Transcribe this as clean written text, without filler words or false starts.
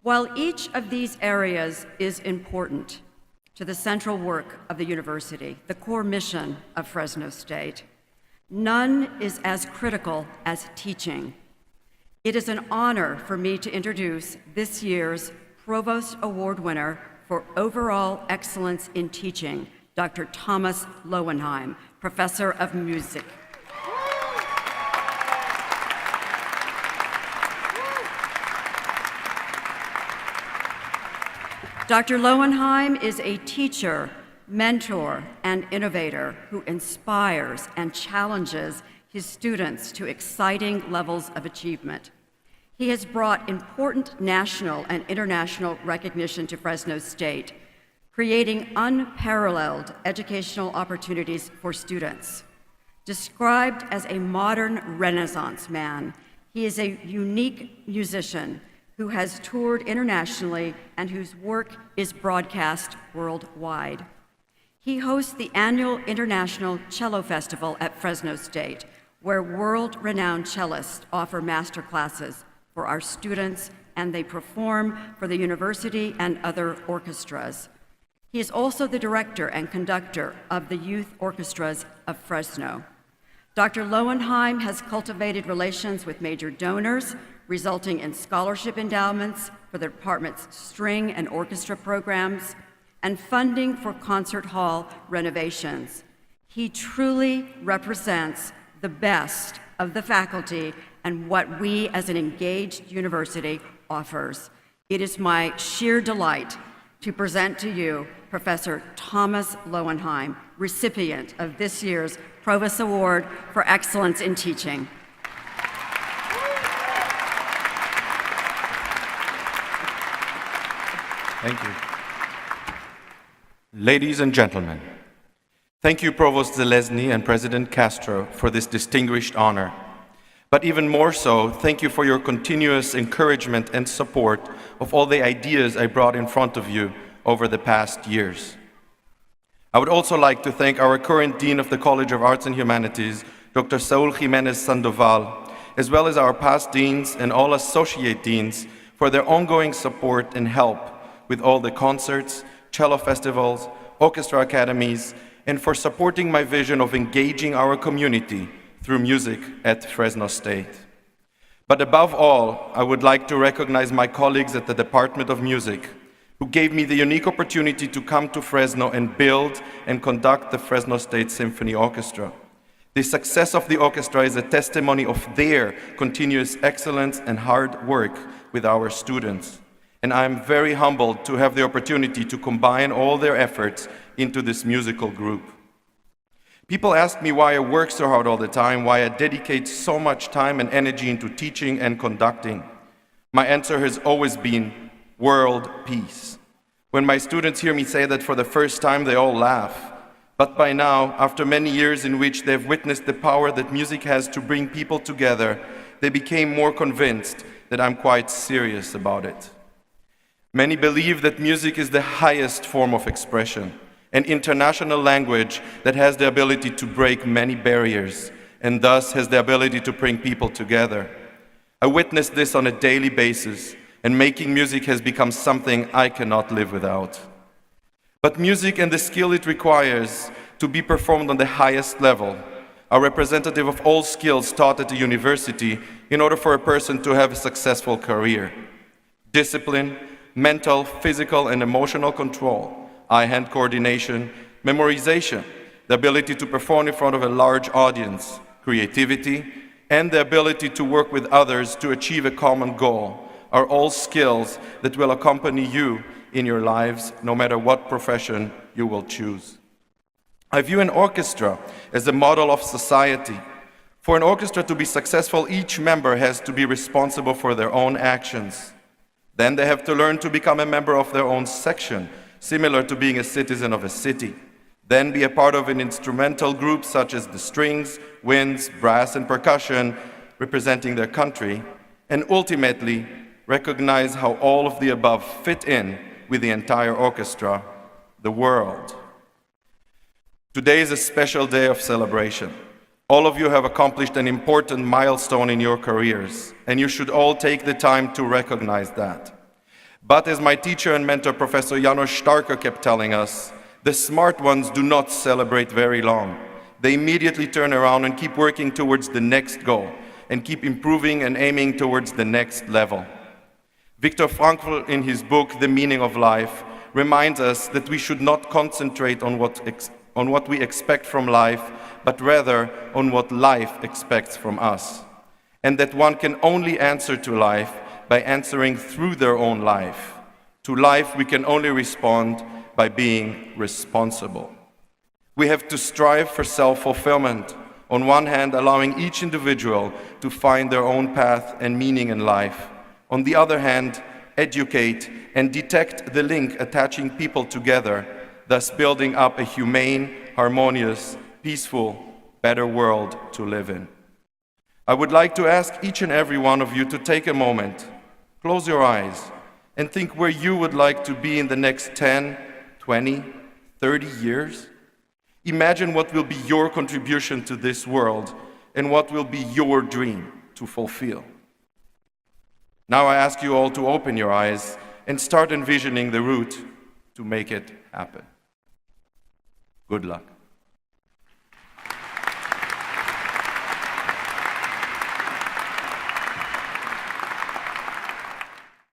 While each of these areas is important to the central work of the university, the core mission of Fresno State, none is as critical as teaching. It is an honor for me to introduce this year's Provost Award winner for overall excellence in teaching, Dr. Thomas Loewenheim, Professor of Music. Dr. Loewenheim is a teacher, mentor, and innovator who inspires and challenges his students to exciting levels of achievement. He has brought important national and international recognition to Fresno State, creating unparalleled educational opportunities for students. Described as a modern Renaissance man, he is a unique musician who has toured internationally and whose work is broadcast worldwide. He hosts the annual International Cello Festival at Fresno State, where world-renowned cellists offer master classes for our students, and they perform for the university and other orchestras. He is also the director and conductor of the Youth Orchestras of Fresno. Dr. Loewenheim has cultivated relations with major donors, resulting in scholarship endowments for the department's string and orchestra programs, and funding for concert hall renovations. He truly represents the best of the faculty and what we as an engaged university offers. It is my sheer delight to present to you Professor Thomas Loewenheim, recipient of this year's Provost Award for Excellence in Teaching. Thank you. Ladies and gentlemen, thank you, Provost Zelezny and President Castro, for this distinguished honor. But even more so, thank you for your continuous encouragement and support of all the ideas I brought in front of you over the past years. I would also like to thank our current Dean of the College of Arts and Humanities, Dr. Saul Jimenez Sandoval, as well as our past deans and all associate deans for their ongoing support and help with all the concerts, cello festivals, orchestra academies, and for supporting my vision of engaging our community through music at Fresno State. But above all, I would like to recognize my colleagues at the Department of Music, who gave me the unique opportunity to come to Fresno and build and conduct the Fresno State Symphony Orchestra. The success of the orchestra is a testimony of their continuous excellence and hard work with our students. And I am very humbled to have the opportunity to combine all their efforts into this musical group. People ask me why I work so hard all the time, why I dedicate so much time and energy into teaching and conducting. My answer has always been world peace. When my students hear me say that for the first time, they all laugh. But by now, after many years in which they've witnessed the power that music has to bring people together, they became more convinced that I'm quite serious about it. Many believe that music is the highest form of expression, an international language that has the ability to break many barriers and thus has the ability to bring people together. I witness this on a daily basis, and making music has become something I cannot live without. But music and the skill it requires to be performed on the highest level are representative of all skills taught at the university in order for a person to have a successful career. Discipline, mental, physical, and emotional control, eye-hand coordination, memorization, the ability to perform in front of a large audience, creativity, and the ability to work with others to achieve a common goal are all skills that will accompany you in your lives, no matter what profession you will choose. I view an orchestra as a model of society. For an orchestra to be successful, each member has to be responsible for their own actions. Then they have to learn to become a member of their own section, similar to being a citizen of a city. Then be a part of an instrumental group such as the strings, winds, brass, and percussion representing their country, and ultimately recognize how all of the above fit in with the entire orchestra, the world. Today is a special day of celebration. All of you have accomplished an important milestone in your careers, and you should all take the time to recognize that. But as my teacher and mentor, Professor Janos Starker, kept telling us, the smart ones do not celebrate very long. They immediately turn around and keep working towards the next goal, and keep improving and aiming towards the next level. Viktor Frankl, in his book, The Meaning of Life, reminds us that we should not concentrate on what we expect from life, but rather on what life expects from us. And that one can only answer to life by answering through their own life. To life, we can only respond by being responsible. We have to strive for self-fulfillment. On one hand, allowing each individual to find their own path and meaning in life. On the other hand, educate and detect the link attaching people together, thus building up a humane, harmonious, peaceful, better world to live in. I would like to ask each and every one of you to take a moment, close your eyes, and think where you would like to be in the next 10, 20, 30 years. Imagine what will be your contribution to this world and what will be your dream to fulfill. Now I ask you all to open your eyes and start envisioning the route to make it happen. Good luck.